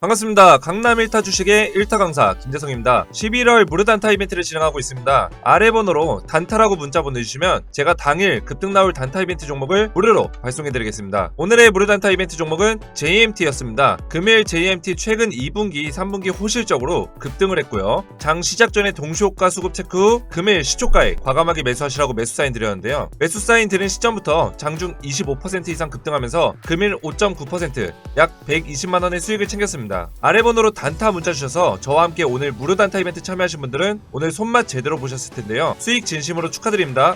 반갑습니다. 강남 1타 주식의 1타 강사 김재성입니다. 11월 무료 단타 이벤트를 진행하고 있습니다. 아래 번호로 단타라고 문자 보내주시면 제가 당일 급등 나올 단타 이벤트 종목을 무료로 발송해드리겠습니다. 오늘의 무료 단타 이벤트 종목은 JMT였습니다. 금일 JMT 최근 2분기, 3분기 호실적으로 급등을 했고요. 장 시작 전에 동시호가 수급 체크 후 금일 시초가에 과감하게 매수하시라고 매수 사인 드렸는데요. 매수 사인 드린 시점부터 장중 25% 이상 급등하면서 금일 5.9% 약 120만원의 수익을 챙겼습니다. 아래 번호로 단타 문자 주셔서 저와 함께 오늘 무료 단타 이벤트 참여하신 분들은 오늘 손맛 제대로 보셨을 텐데요. 수익 진심으로 축하드립니다.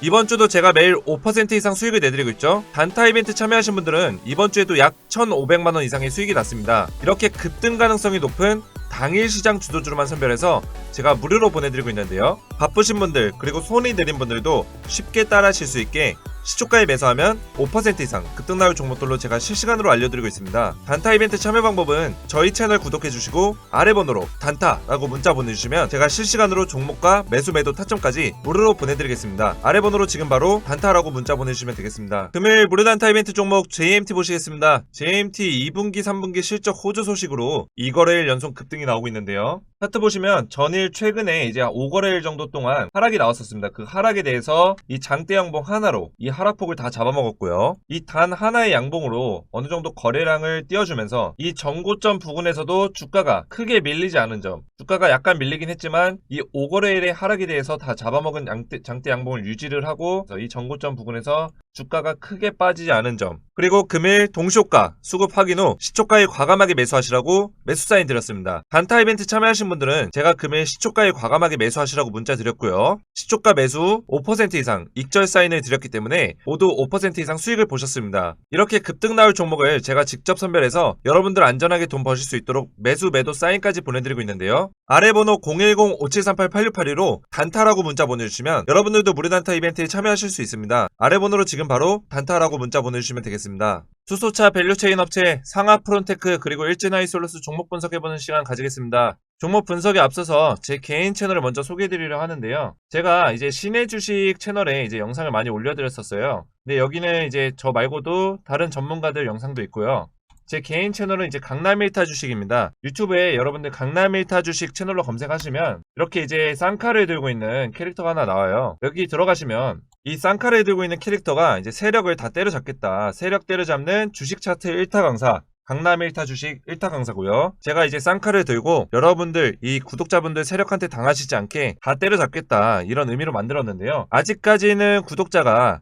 이번 주도 제가 매일 5% 이상 수익을 내드리고 있죠. 단타 이벤트 참여하신 분들은 이번 주에도 약 1,500만원 이상의 수익이 났습니다. 이렇게 급등 가능성이 높은 당일 시장 주도주로만 선별해서 제가 무료로 보내드리고 있는데요. 바쁘신 분들 그리고 손이 내린 분들도 쉽게 따라하실 수 있게 시초가에 매수하면 5% 이상 급등 나올 종목들로 제가 실시간으로 알려드리고 있습니다. 단타 이벤트 참여 방법은 저희 채널 구독해주시고 아래 번호로 단타라고 문자 보내주시면 제가 실시간으로 종목과 매수 매도 타점까지 무료로 보내드리겠습니다. 아래 번호로 지금 바로 단타라고 문자 보내주시면 되겠습니다. 금일 무료 단타 이벤트 종목 JMT 보시겠습니다. JMT 2분기 3분기 실적 호조 소식으로 2거래일 연속 급등이 나오고 있는데요. 차트 보시면 전일 최근에 이제 5거래일 정도 동안 하락이 나왔었습니다. 그 하락에 대해서 이 장대 양봉 하나로 이 하락폭을 다 잡아먹었고요. 이 단 하나의 양봉으로 어느 정도 거래량을 띄워주면서 이 전고점 부근에서도 주가가 크게 밀리지 않은 점, 주가가 약간 밀리긴 했지만 이 5거래일의 하락에 대해서 다 잡아먹은 장대 양봉을 유지를 하고 이 전고점 부근에서 주가가 크게 빠지지 않은 점, 그리고 금일 동시호가 수급 확인 후 시초가에 과감하게 매수하시라고 매수 사인 드렸습니다. 단타 이벤트 참여하신 분들은 제가 금일 시초가에 과감하게 매수하시라고 문자 드렸고요. 시초가 매수 5% 이상 익절 사인을 드렸기 때문에 모두 5% 이상 수익을 보셨습니다. 이렇게 급등 나올 종목을 제가 직접 선별해서 여러분들 안전하게 돈 버실 수 있도록 매수 매도 사인까지 보내드리고 있는데요. 아래 번호 010-5738-8682로 단타라고 문자 보내주시면 여러분들도 무료 단타 이벤트에 참여하실 수 있습니다. 아래 번호로 지금 바로 단타라고 문자 보내주시면 되겠습니다. 수소차 밸류체인 업체 상하프론테크 그리고 일진하이솔루스 종목 분석해보는 시간 가지겠습니다. 종목 분석에 앞서서 제 개인 채널을 먼저 소개해드리려 하는데요. 제가 이제 신의 주식 채널에 이제 영상을 많이 올려드렸었어요. 근데 여기는 이제 저 말고도 다른 전문가들 영상도 있고요. 제 개인 채널은 이제 강남 1타 주식입니다. 유튜브에 여러분들 강남 1타 주식 채널로 검색하시면 이렇게 이제 쌍칼을 들고 있는 캐릭터가 하나 나와요. 여기 들어가시면 이 쌍칼을 들고 있는 캐릭터가 이제 세력을 다 때려잡겠다. 세력 때려잡는 주식 차트 1타 강사. 강남 1타 주식 1타 강사고요. 제가 이제 쌍칼을 들고 여러분들 이 구독자분들 세력한테 당하시지 않게 다 때려잡겠다 이런 의미로 만들었는데요. 아직까지는 구독자가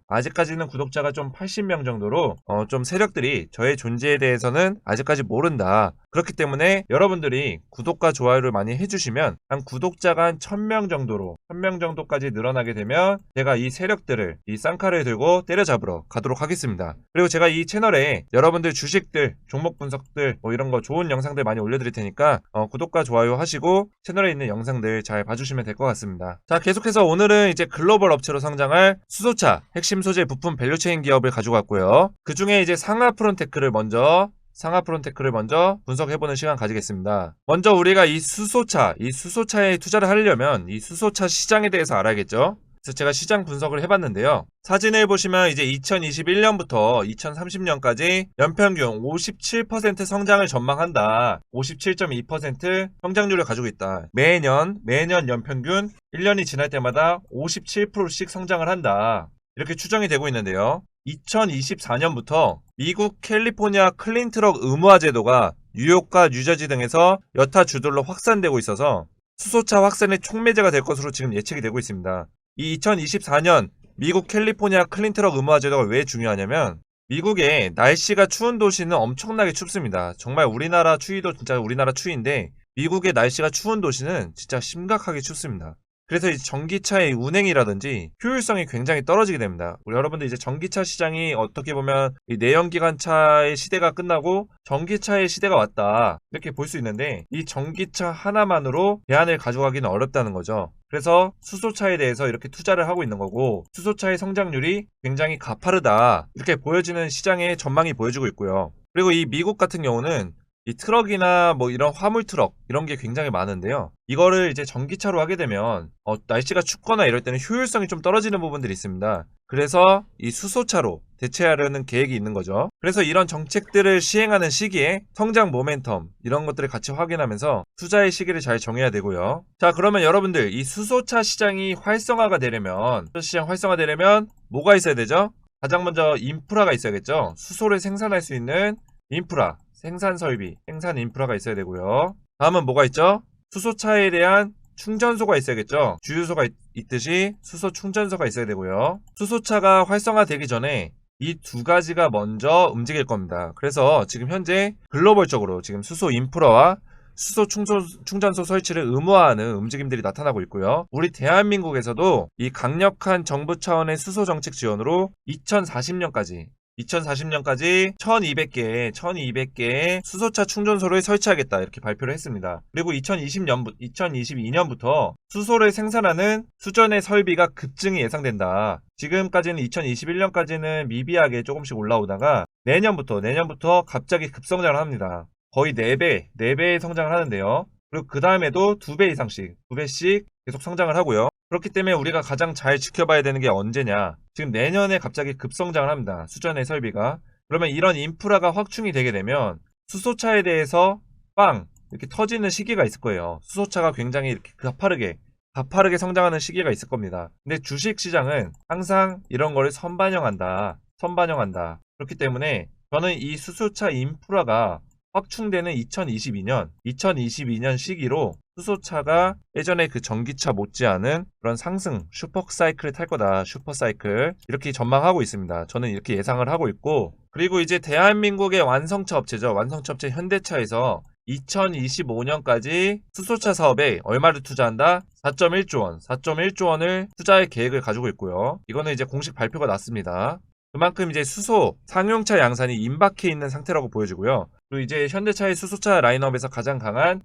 좀 80명 정도로 좀 세력들이 저의 존재에 대해서는 아직까지 모른다. 그렇기 때문에 여러분들이 구독과 좋아요를 많이 해주시면 한 구독자가 한 1000명 정도까지 늘어나게 되면 제가 이 세력들을 이 쌍칼을 들고 때려잡으러 가도록 하겠습니다. 그리고 제가 이 채널에 여러분들 주식들, 종목 분석들 뭐 이런 거 좋은 영상들 많이 올려드릴 테니까 구독과 좋아요 하시고 채널에 있는 영상들 잘 봐주시면 될 것 같습니다. 자, 계속해서 오늘은 이제 글로벌 업체로 성장할 수소차 핵심 소재 부품 밸류체인 기업을 가지고 왔고요. 그 중에 이제 상하프론테크를 먼저 분석해보는 시간 가지겠습니다. 먼저 우리가 이 수소차에 투자를 하려면 이 수소차 시장에 대해서 알아야겠죠? 그래서 제가 시장 분석을 해봤는데요. 사진을 보시면 이제 2021년부터 2030년까지 연평균 57% 성장을 전망한다. 57.2% 성장률을 가지고 있다. 매년 연평균 1년이 지날 때마다 57%씩 성장을 한다. 이렇게 추정이 되고 있는데요. 2024년부터 미국 캘리포니아 클린트럭 의무화 제도가 뉴욕과 뉴저지 등에서 여타 주들로 확산되고 있어서 수소차 확산의 촉매제가 될 것으로 지금 예측이 되고 있습니다. 이 2024년 미국 캘리포니아 클린트럭 의무화 제도가 왜 중요하냐면 미국의 날씨가 추운 도시는 엄청나게 춥습니다. 정말 우리나라 추위도 진짜 우리나라 추위인데 미국의 날씨가 추운 도시는 진짜 심각하게 춥습니다. 그래서 이 전기차의 운행이라든지 효율성이 굉장히 떨어지게 됩니다. 우리 여러분들 이제 전기차 시장이 어떻게 보면 이 내연기관차의 시대가 끝나고 전기차의 시대가 왔다 이렇게 볼 수 있는데 이 전기차 하나만으로 대안을 가져가기는 어렵다는 거죠. 그래서 수소차에 대해서 이렇게 투자를 하고 있는 거고 수소차의 성장률이 굉장히 가파르다 이렇게 보여지는 시장의 전망이 보여지고 있고요. 그리고 이 미국 같은 경우는 이 트럭이나 뭐 이런 화물 트럭 이런 게 굉장히 많은데요. 이거를 이제 전기차로 하게 되면 날씨가 춥거나 이럴 때는 효율성이 좀 떨어지는 부분들이 있습니다. 그래서 이 수소차로 대체하려는 계획이 있는 거죠. 그래서 이런 정책들을 시행하는 시기에 성장 모멘텀 이런 것들을 같이 확인하면서 투자의 시기를 잘 정해야 되고요. 자, 그러면 여러분들 이 수소차 시장이 활성화가 되려면 뭐가 있어야 되죠? 가장 먼저 인프라가 있어야겠죠. 수소를 생산할 수 있는 인프라, 생산 설비, 생산 인프라가 있어야 되고요. 다음은 뭐가 있죠? 수소차에 대한 충전소가 있어야겠죠. 주유소가 있듯이 수소 충전소가 있어야 되고요. 수소차가 활성화되기 전에 이 두 가지가 먼저 움직일 겁니다. 그래서 지금 현재 글로벌적으로 지금 수소 인프라와 수소 충전소 설치를 의무화하는 움직임들이 나타나고 있고요. 우리 대한민국에서도 이 강력한 정부 차원의 수소 정책 지원으로 2040년까지 1200개의 수소차 충전소를 설치하겠다 이렇게 발표를 했습니다. 그리고 2022년부터 수소를 생산하는 수전의 설비가 급증이 예상된다. 지금까지는 2021년까지는 미비하게 조금씩 올라오다가 내년부터 갑자기 급성장을 합니다. 거의 4배의 성장을 하는데요. 그리고 그 다음에도 2배씩 계속 성장을 하고요. 그렇기 때문에 우리가 가장 잘 지켜봐야 되는 게 언제냐. 지금 내년에 갑자기 급성장을 합니다. 수전의 설비가. 그러면 이런 인프라가 확충이 되게 되면 수소차에 대해서 이렇게 터지는 시기가 있을 거예요. 수소차가 굉장히 이렇게 가파르게 성장하는 시기가 있을 겁니다. 근데 주식시장은 항상 이런 거를 선반영한다. 그렇기 때문에 저는 이 수소차 인프라가 확충되는 2022년 시기로 수소차가 예전에 그 전기차 못지않은 그런 상승 슈퍼사이클을 탈 거다. 슈퍼사이클 이렇게 전망하고 있습니다. 저는 이렇게 예상을 하고 있고, 그리고 이제 대한민국의 완성차 업체 현대차에서 2025년까지 수소차 사업에 얼마를 투자한다? 4.1조 원을 투자할 계획을 가지고 있고요. 이거는 이제 공식 발표가 났습니다. 그만큼 이제 수소 상용차 양산이 임박해 있는 상태라고 보여지고요. 그리고 이제 현대차의 수소차 라인업에서 가장 강한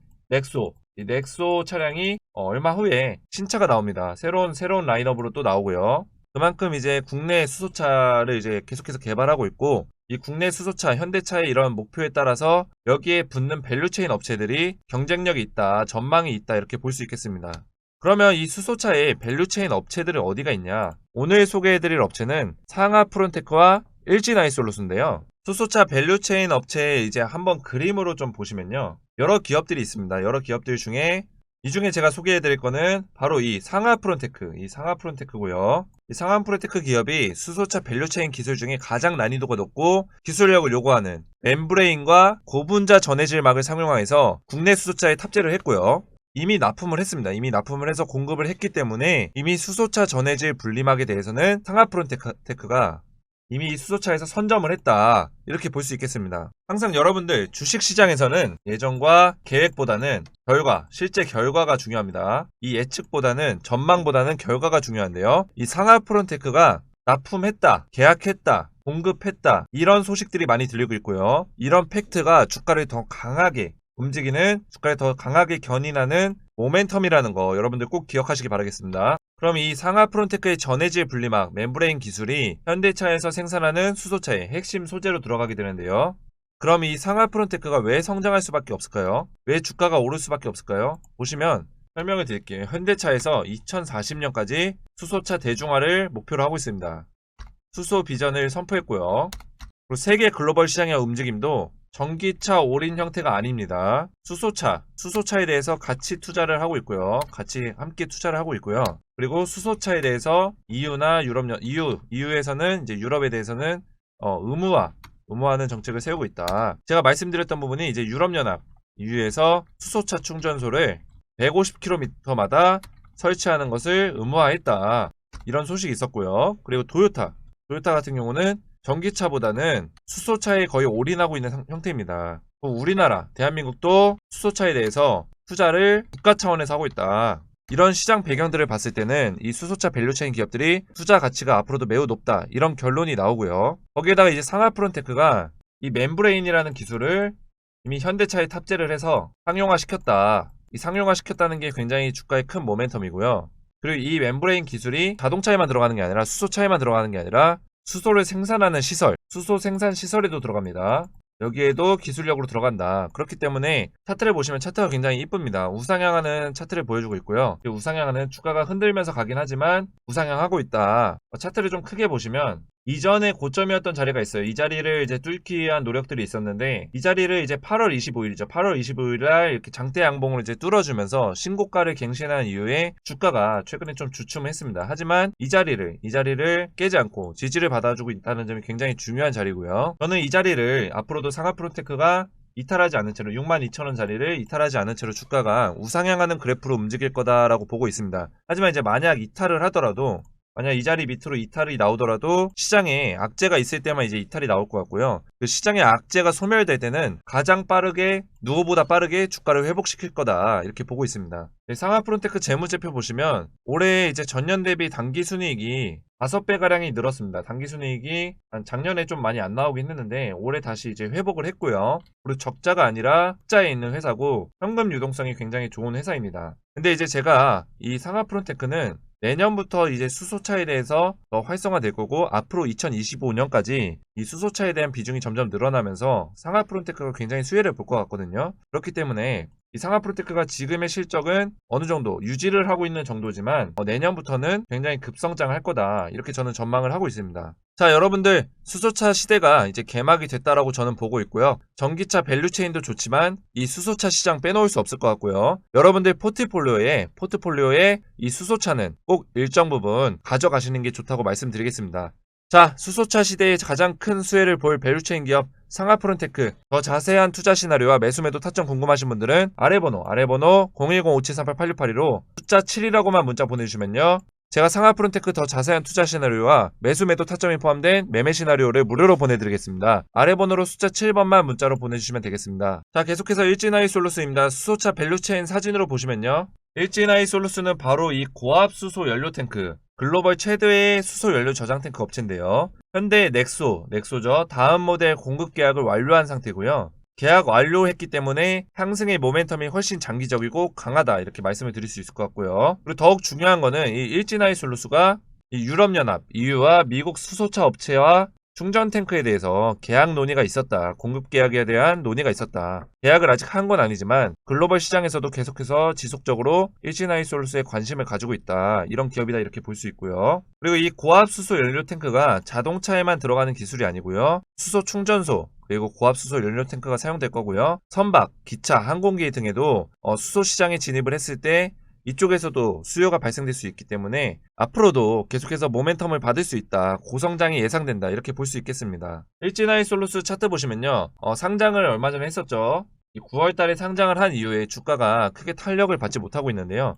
이 넥소 차량이 얼마 후에 신차가 나옵니다. 새로운 라인업으로 또 나오고요. 그만큼 이제 국내 수소차를 이제 계속해서 개발하고 있고, 이 국내 수소차 현대차의 이런 목표에 따라서 여기에 붙는 밸류체인 업체들이 경쟁력이 있다, 전망이 있다 이렇게 볼 수 있겠습니다. 그러면 이 수소차의 밸류체인 업체들은 어디가 있냐? 오늘 소개해드릴 업체는 상하프론테크와 LG나이솔루스인데요. 수소차 밸류체인 업체에 이제 한번 그림으로 좀 보시면요. 여러 기업들이 있습니다. 여러 기업들 중에 이 중에 제가 소개해드릴 거는 바로 이 상하프론테크고요. 이 상하프론테크 기업이 수소차 밸류체인 기술 중에 가장 난이도가 높고 기술력을 요구하는 멤브레인과 고분자 전해질막을 상용화해서 국내 수소차에 탑재를 했고요. 이미 납품을 했습니다. 이미 납품을 해서 공급을 했기 때문에 이미 수소차 전해질 분리막에 대해서는 상하프론테크가 이미 이 수소차에서 선점을 했다. 이렇게 볼 수 있겠습니다. 항상 여러분들 주식시장에서는 예정과 계획보다는 실제 결과가 중요합니다. 이 예측보다는 전망보다는 결과가 중요한데요. 이 상하프론테크가 납품했다, 계약했다, 공급했다 이런 소식들이 많이 들리고 있고요. 이런 팩트가 주가를 더 강하게 견인하는 모멘텀이라는 거 여러분들 꼭 기억하시기 바라겠습니다. 그럼 이 상하프론테크의 전해질 분리막 멤브레인 기술이 현대차에서 생산하는 수소차의 핵심 소재로 들어가게 되는데요. 그럼 이 상하프론테크가 왜 성장할 수밖에 없을까요? 왜 주가가 오를 수밖에 없을까요? 보시면 설명을 드릴게요. 현대차에서 2040년까지 수소차 대중화를 목표로 하고 있습니다. 수소 비전을 선포했고요. 그리고 세계 글로벌 시장의 움직임도 전기차 올인 형태가 아닙니다. 수소차에 대해서 같이 투자를 하고 있고요. 같이 함께 투자를 하고 있고요. 그리고 수소차에 대해서 EU에서는 이제 유럽에 대해서는 의무화하는 정책을 세우고 있다. 제가 말씀드렸던 부분이 이제 유럽연합 EU에서 수소차 충전소를 150km마다 설치하는 것을 의무화했다. 이런 소식이 있었고요. 그리고 토요타 같은 경우는 전기차보다는 수소차에 거의 올인하고 있는 형태입니다. 우리나라, 대한민국도 수소차에 대해서 투자를 국가 차원에서 하고 있다. 이런 시장 배경들을 봤을 때는 이 수소차 밸류체인 기업들이 투자 가치가 앞으로도 매우 높다. 이런 결론이 나오고요. 거기에다가 이제 상하프론테크가 이 멤브레인이라는 기술을 이미 현대차에 탑재를 해서 상용화시켰다. 이 상용화시켰다는 게 굉장히 주가의 큰 모멘텀이고요. 그리고 이 멤브레인 기술이 자동차에만 들어가는 게 아니라 수소차에만 들어가는 게 아니라 수소를 생산하는 시설, 수소 생산 시설에도 들어갑니다. 여기에도 기술력으로 들어간다. 그렇기 때문에 차트를 보시면 차트가 굉장히 이쁩니다. 우상향하는 차트를 보여주고 있고요. 이 우상향하는 주가가 흔들면서 가긴 하지만 우상향하고 있다. 차트를 좀 크게 보시면 이전에 고점이었던 자리가 있어요. 이 자리를 이제 뚫기 위한 노력들이 있었는데 이 자리를 이제 8월 25일이죠. 8월 25일날 이렇게 장대 양봉을 이제 뚫어주면서 신고가를 갱신한 이후에 주가가 최근에 좀 주춤했습니다. 하지만 이 자리를 깨지 않고 지지를 받아주고 있다는 점이 굉장히 중요한 자리고요. 저는 이 자리를 앞으로도 상하프로테크가 이탈하지 않은 채로 62,000원 자리를 이탈하지 않은 채로 주가가 우상향하는 그래프로 움직일 거다라고 보고 있습니다. 하지만 이제 만약 이탈을 하더라도 만약 이 자리 밑으로 이탈이 나오더라도 시장에 악재가 있을 때만 이제 이탈이 나올 것 같고요. 그 시장의 악재가 소멸될 때는 가장 빠르게 누구보다 빠르게 주가를 회복시킬 거다 이렇게 보고 있습니다. 상하프론테크 재무제표 보시면 올해 이제 전년 대비 당기순이익이 5배 가량이 늘었습니다. 당기순이익이 작년에 좀 많이 안 나오긴 했는데 올해 다시 이제 회복을 했고요. 그리고 적자가 아니라 흑자에 있는 회사고 현금 유동성이 굉장히 좋은 회사입니다. 근데 이제 제가 이 상하프론테크는 내년부터 이제 수소차에 대해서 더 활성화될 거고 앞으로 2025년까지 이 수소차에 대한 비중이 점점 늘어나면서 상하프론테크가 굉장히 수혜를 볼 것 같거든요. 그렇기 때문에 이 상하프론테크가 지금의 실적은 어느 정도 유지를 하고 있는 정도지만 내년부터는 굉장히 급성장을 할 거다 이렇게 저는 전망을 하고 있습니다. 자, 여러분들 수소차 시대가 이제 개막이 됐다라고 저는 보고 있고요. 전기차 밸류체인도 좋지만 이 수소차 시장 빼놓을 수 없을 것 같고요. 여러분들 포트폴리오에 이 수소차는 꼭 일정 부분 가져가시는 게 좋다고 말씀드리겠습니다. 자, 수소차 시대에 가장 큰 수혜를 볼 밸류체인 기업 상하프론테크. 더 자세한 투자 시나리오와 매수매도 타점 궁금하신 분들은 아래 번호 010-5738-8682로 숫자 7이라고만 문자 보내주시면요. 제가 상하프론테크 더 자세한 투자 시나리오와 매수매도 타점이 포함된 매매 시나리오를 무료로 보내드리겠습니다. 아래 번호로 숫자 7번만 문자로 보내주시면 되겠습니다. 자, 계속해서 일진아이솔루스입니다. 수소차 밸류체인 사진으로 보시면요. 일진아이솔루스는 바로 이 고압 수소 연료 탱크, 글로벌 최대의 수소 연료 저장 탱크 업체인데요. 현대 넥소죠. 다음 모델 공급 계약을 완료한 상태고요. 계약 완료했기 때문에 상승의 모멘텀이 훨씬 장기적이고 강하다 이렇게 말씀을 드릴 수 있을 것 같고요. 그리고 더욱 중요한 거는 이 일진아이솔루스가 이 유럽연합, EU와 미국 수소차 업체와 충전 탱크에 대해서 계약 논의가 있었다. 공급 계약에 대한 논의가 있었다. 계약을 아직 한 건 아니지만 글로벌 시장에서도 계속해서 지속적으로 일진아이솔루스에 관심을 가지고 있다. 이런 기업이다 이렇게 볼 수 있고요. 그리고 이 고압 수소 연료 탱크가 자동차에만 들어가는 기술이 아니고요. 수소 충전소 그리고 고압 수소 연료 탱크가 사용될 거고요. 선박, 기차, 항공기 등에도 수소 시장에 진입을 했을 때 이쪽에서도 수요가 발생될 수 있기 때문에 앞으로도 계속해서 모멘텀을 받을 수 있다. 고성장이 예상된다. 이렇게 볼 수 있겠습니다. 일진아이솔루스 차트 보시면요. 상장을 얼마 전에 했었죠. 9월 달에 상장을 한 이후에 주가가 크게 탄력을 받지 못하고 있는데요.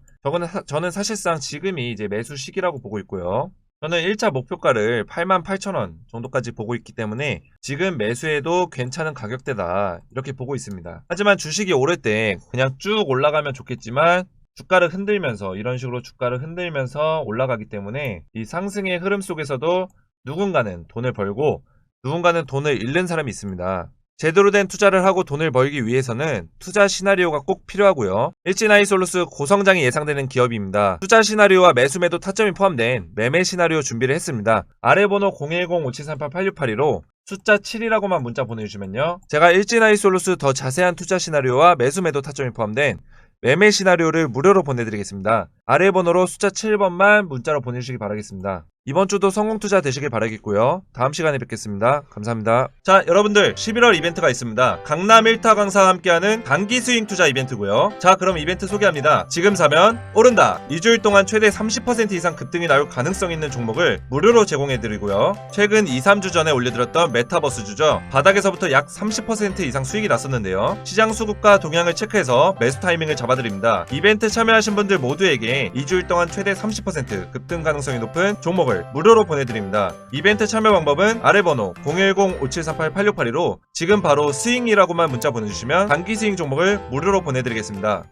저는 사실상 지금이 이제 매수 시기라고 보고 있고요. 저는 1차 목표가를 88,000원 정도까지 보고 있기 때문에 지금 매수해도 괜찮은 가격대다. 이렇게 보고 있습니다. 하지만 주식이 오를 때 그냥 쭉 올라가면 좋겠지만 주가를 흔들면서 이런 식으로 주가를 흔들면서 올라가기 때문에 이 상승의 흐름 속에서도 누군가는 돈을 벌고 누군가는 돈을 잃는 사람이 있습니다. 제대로 된 투자를 하고 돈을 벌기 위해서는 투자 시나리오가 꼭 필요하고요. 일진아이솔루스 고성장이 예상되는 기업입니다. 투자 시나리오와 매수매도 타점이 포함된 매매 시나리오 준비를 했습니다. 아래 번호 010-5738-8682로 숫자 7이라고만 문자 보내주시면요. 제가 일진아이솔루스 더 자세한 투자 시나리오와 매수매도 타점이 포함된 매매 시나리오를 무료로 보내드리겠습니다. 아래 번호로 숫자 7번만 문자로 보내주시기 바라겠습니다. 이번 주도 성공 투자 되시길 바라겠고요. 다음 시간에 뵙겠습니다. 감사합니다. 자, 여러분들 11월 이벤트가 있습니다. 강남 1타 강사와 함께하는 단기 스윙 투자 이벤트고요. 자, 그럼 이벤트 소개합니다. 지금 사면 오른다. 2주일 동안 최대 30% 이상 급등이 나올 가능성 있는 종목을 무료로 제공해드리고요. 최근 2-3주 전에 올려드렸던 메타버스주죠. 바닥에서부터 약 30% 이상 수익이 났었는데요. 시장 수급과 동향을 체크해서 매수 타이밍을 잡아드립니다. 이벤트 참여하신 분들 모두에게 2주일 동안 최대 30% 급등 가능성이 높은 종목을 무료로 보내드립니다. 이벤트 참여 방법은 아래 번호 010-5738-8682로 지금 바로 스윙이라고만 문자 보내주시면 단기 스윙 종목을 무료로 보내드리겠습니다.